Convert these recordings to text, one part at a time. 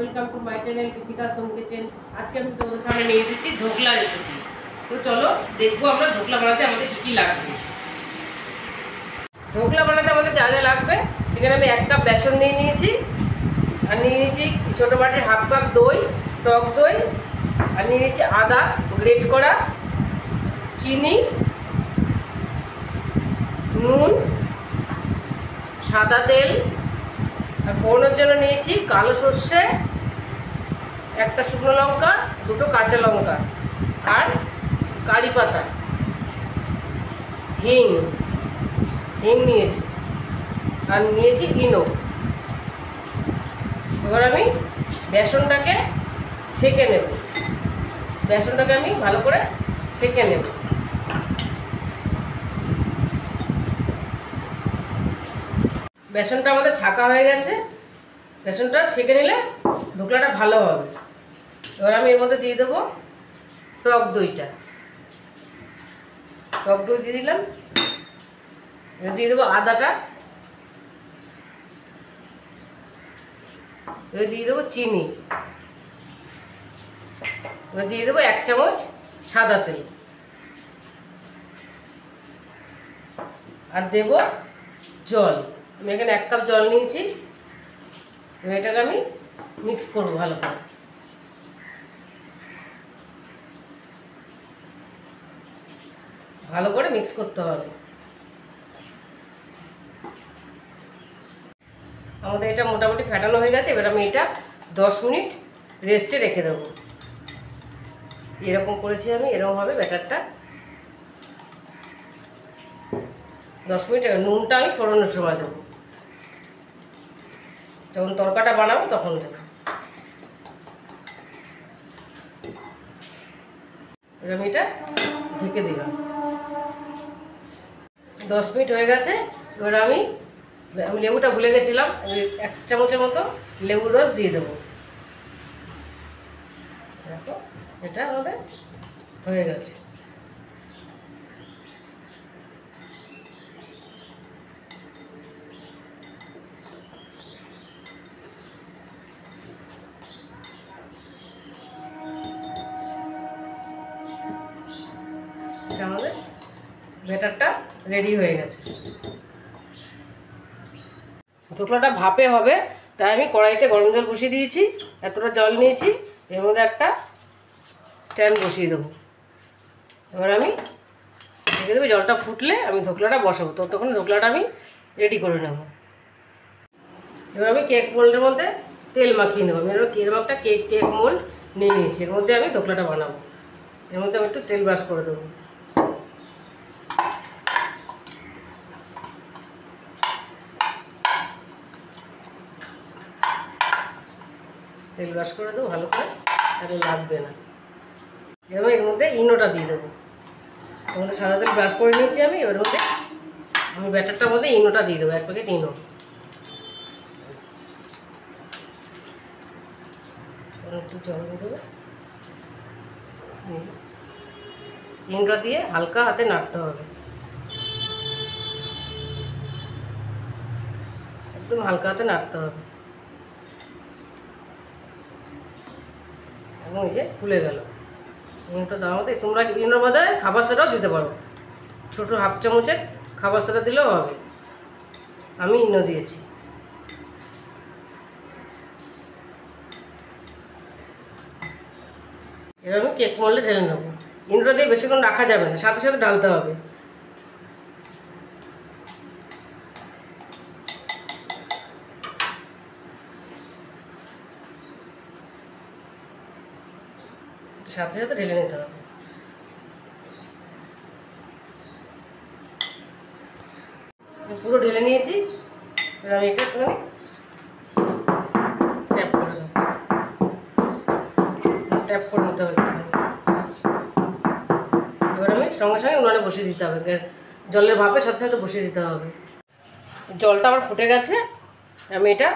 Welcome to my channel Kritika Som kitchen. আজকে আমি তোমাদের সামনে নিয়ে এসেছি ঢোকলা রেসিপি। তো চলো দেখবো আমরা ঢোকলা বানাতে আমাদের কী কী লাগবে। ঢোকলা বানাতে আমাদের যা যা লাগবে, সেখানে আমি 1 কাপ বেসন নিয়ে নিয়েছি, আর নিয়ে নিয়েছি ছোটো বাটির 1/2 কাপ দই, টক দই, আর নিয়ে নিয়েছি আদা গ্রেট করা, চিনি, নুন, সাদা তেল, আর ফোড়নের জন্য নিয়েছি কালো সর্ষে, 1টা শুকনো লঙ্কা, 2টো কাঁচা লঙ্কা, আর কারি পাতা, হিং নিয়েছি, আর নিয়েছি ইনো। এবার আমি বেসনটাকে ছেঁকে নেব, বেসনটাকে আমি ভালো করে ছেঁকে নেব। বেসনটা আমাদের ছাঁকা হয়ে গেছে, বেসনটা ছেঁকে নিলে ঢোকলাটা ভালো হবে। এবার আমি এর মধ্যে দিয়ে দেবো টক দইটা, টক দই দিয়ে দিলাম। এবার দিয়ে দেবো আদাটা, এবার দিয়ে দেবো চিনি, এবার দিয়ে দেবো 1 চামচ সাদা তেল, আর দেব জল। আমি এখানে 1 কাপ জল নিয়েছি। এবার এটাকে আমি মিক্স করবো ভালো করে। ভালো করে মিক্স করতে হবে। আমাদের এটা মোটামুটি ফেটানো হয়ে গেছে। এবার আমি এটা 10 মিনিট রেস্টে রেখে দেবো। এরকম করেছি আমি, এরকমভাবে ব্যাটারটা 10 মিনিট। নুনটা আমি ফোড়নের সময় দেবো, যখন তরকাটা বানাবো তখন দেবো। আমি এটা ঢেকে দিলাম। 10 মিনিট হয়ে গেছে। এবার আমি লেবুটা ভুলে গেছিলাম, 1 চামচের মতো লেবুর রস দিয়ে দেবো। দেখো এটা আমাদের হয়ে গেছে। এটা আমাদের ব্যাটারটা রেডি হয়ে গেছে। ঢোকলাটা ভাপে হবে, তাই আমি কড়াইতে গরম জল বসিয়ে দিয়েছি। এতটা জল নিয়েছি, এর মধ্যে একটা স্ট্যান্ড বসিয়ে দেবো। এবার আমি ঢেকে দেবো, জলটা ফুটলে আমি ঢোকলাটা বসাবো। ততক্ষণ ঢোকলাটা আমি রেডি করে নেব। এবার আমি কেক মোল্ডের মধ্যে তেল মাখিয়ে নেবো। আমি এরকম একটা কেক মোল্ড নিয়ে নিয়েছি, এর মধ্যে আমি ঢোকলাটা বানাবো। এর মধ্যে আমি একটু তেল ব্রাশ করে দেবো। তেল ব্রাশ করে দেবো ভালো করে, তাহলে লাগবে না। এবার এর মধ্যে ইনোটা দিয়ে দেবো। এর মধ্যে সাদা তেল ব্রাশ করে নিয়েছি আমি। এবার মধ্যে আমি ব্যাটারটার মধ্যে ইনোটা দিয়ে দেবো, 1 প্যাকেট ইনো। একটু জল দিয়ে দেবো। ইনোটা দিয়ে হালকা হাতে নাড়তে হবে, একদম হালকা হাতে নাড়তে হবে। এবং এই যে ফুলে গেল। ইনোটা দেওয়ার মধ্যে তোমরা ইনোর বদলে খাবার সোডাও দিতে পারো, ছোটো 1/2 চামচের খাবার সোডা দিলেও হবে। আমি ইনো দিয়েছি। এবার আমি কেক মোল্ডে ঢেলে নেবো। ইনোটা দিয়ে বেশিক্ষণ রাখা যাবে না, সাথে সাথে ঢালতে হবে। সাথে সাথে ঢেলে নিতে হবে। পুরো ঢেলে নিয়েছি। এবার আমি এটা একটুখানি ট্যাপ করে দেবো, ট্যাপ করে নিতে হবে। এবার আমি সঙ্গে সঙ্গে উনানে বসিয়ে দিতে হবে, জলের ভাপে সাথে সাথে বসিয়ে দিতে হবে। জলটা আবার ফুটে গেছে, আমি এটা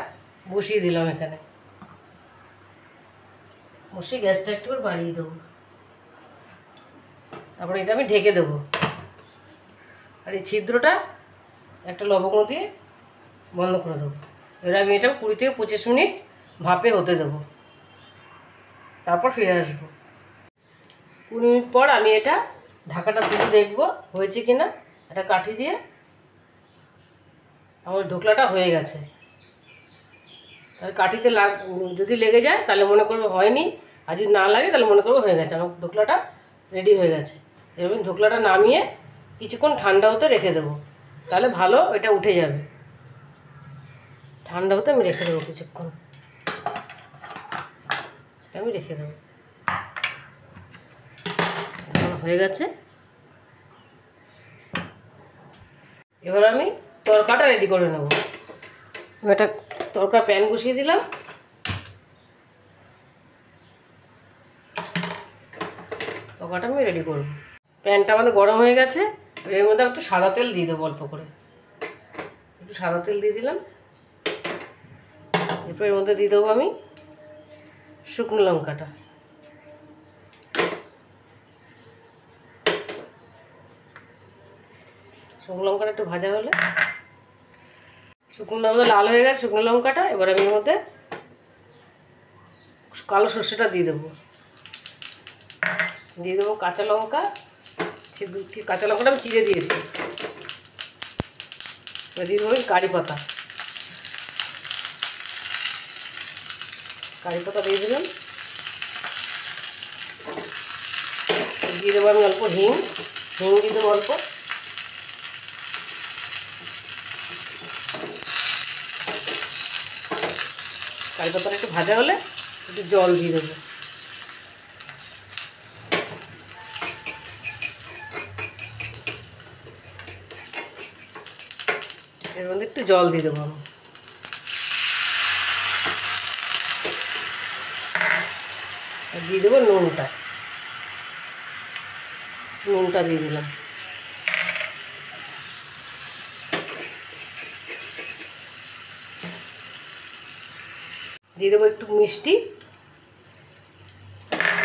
বসিয়ে দিলাম এখানে। বসিয়ে গ্যাসটা একটু করে বাড়িয়ে দেবো। তারপরে এটা আমি ঢেকে দেবো। আর এই ছিদ্রটা একটা লবঙ্গ দিয়ে বন্ধ করে দেবো। এবার আমি এটা 20 থেকে 25 মিনিট ভাপে হতে দেবো। তারপর ফিরে আসবো। 20 মিনিট পর আমি এটা ঢাকাটা তুলে দেখবো হয়েছে কি না। একটা কাঠি দিয়ে আমার ঢোকলাটা হয়ে গেছে। আর কাঠিতে যদি লেগে যায় তাহলে মনে করবো হয়নি, আর যদি না লাগে তাহলে মনে করবো হয়ে গেছে। আমার ঢোকলাটা রেডি হয়ে গেছে। এবার ঢোকলাটা নামিয়ে কিছুক্ষণ ঠান্ডা হতে রেখে দেবো, তাহলে ভালো এটা উঠে যাবে। ঠান্ডা হতে আমি রেখে দেবো কিছুক্ষণ, আমি রেখে দেবো। হয়ে গেছে। এবার আমি তরকাটা রেডি করে নেব। একটা তরকা প্যান বসিয়ে দিলাম। তরকাটা আমি রেডি করব। প্যানটা আমাদের গরম হয়ে গেছে। এর মধ্যে একটু সাদা তেল দিয়ে দেবো, অল্প করে একটু সাদা তেল দিয়ে দিলাম। এরপর এর মধ্যে দিয়ে দেবো আমি শুকনো লঙ্কাটা। শুকনো লঙ্কাটা একটু ভাজা হলে, শুকনো লঙ্কা লাল হয়ে গেছে শুকনো লঙ্কাটা। এবার আমি এর মধ্যে কালো সর্ষেটা দিয়ে দেবো। দিয়ে দেবো কাঁচা লঙ্কা, কাঁচা লঙ্কাটা আমি চিড়ে দিয়েছি। এবার দিয়ে দেবো কারি পাতা। কারি পাতা দিয়ে দিলাম। দিয়ে দেবো আমি অল্প হিং দিয়ে দেবো অল্প। কারি পাতাটা একটু ভাজা হলে একটু জল দিয়ে দেবো। এর মধ্যে একটু জল দিয়ে দেবো আমি। আর দিয়ে দেবো নুনটা দিয়ে দিলাম। দিয়ে দেবো একটু মিষ্টি,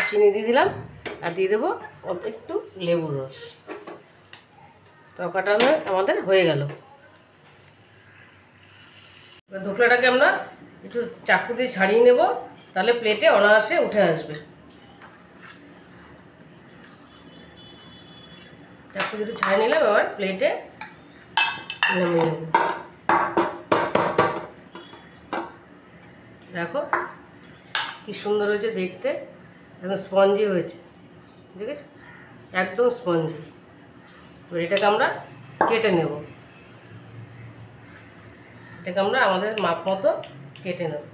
চিনি দিয়ে দিলাম। আর দিয়ে দেবো অল্প একটু লেবুর রস। তরকাটা আমাদের হয়ে গেল। এবার ঢোকলাটাকে আমরা একটু চাকু দিয়ে ছাড়িয়ে নেব, তাহলে প্লেটে অনায়াসে উঠে আসবে। চাকু দিয়ে একটু ছাড়িয়ে নিলাম, এবার প্লেটে নামিয়ে নেব। দেখো কি সুন্দর হয়েছে দেখতে, একদম স্পঞ্জি হয়েছে, দেখেছো একদম স্পঞ্জি। এবার এটাকে আমরা কেটে নেব। এটাকে আমরা আমাদের মাপ মতো কেটে নেব।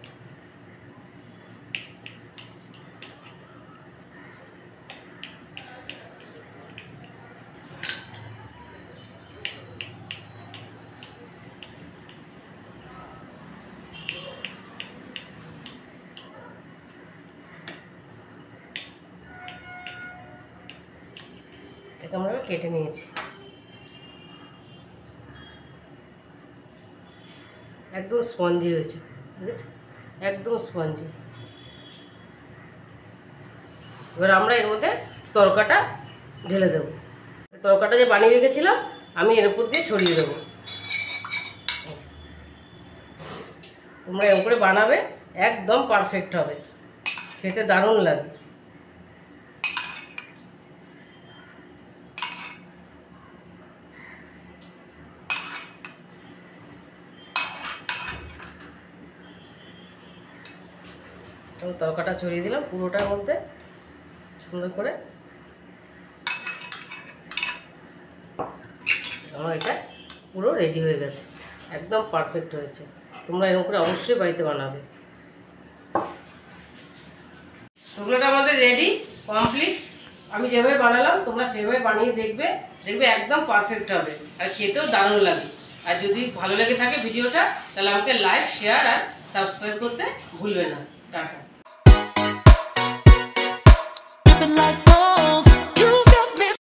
এটাকে আমরা কেটে নিয়েছি। একদম স্পঞ্জি হয়েছে, বুঝেছো একদম স্পঞ্জি। এবার আমরা এর মধ্যে তরকাটা ঢেলে দেব। তরকাটা যে বানিয়ে রেখেছিলাম আমি এর উপর দিয়ে ছড়িয়ে দেবো। তোমরা এরকম করে বানাবে, একদম পারফেক্ট হবে, খেতে দারুণ লাগে। তরকাটা ছড়িয়ে দিলাম পুরোটার মধ্যে সুন্দর করে। আমার এটা পুরো রেডি হয়ে গেছে, একদম পারফেক্ট হয়েছে। তোমরা এরকম করে অবশ্যই বাড়িতে বানাবে। ঢোকলাটা আমাদের রেডি কমপ্লিট। আমি যেভাবে বানালাম তোমরা সেভাবে বানিয়ে দেখবে, দেখবে একদম পারফেক্ট হবে আর খেতেও দারুণ লাগে। আর যদি ভালো লেগে থাকে ভিডিওটা, তাহলে আমাকে লাইক, শেয়ার আর সাবস্ক্রাইব করতে ভুলবে না। টাটা।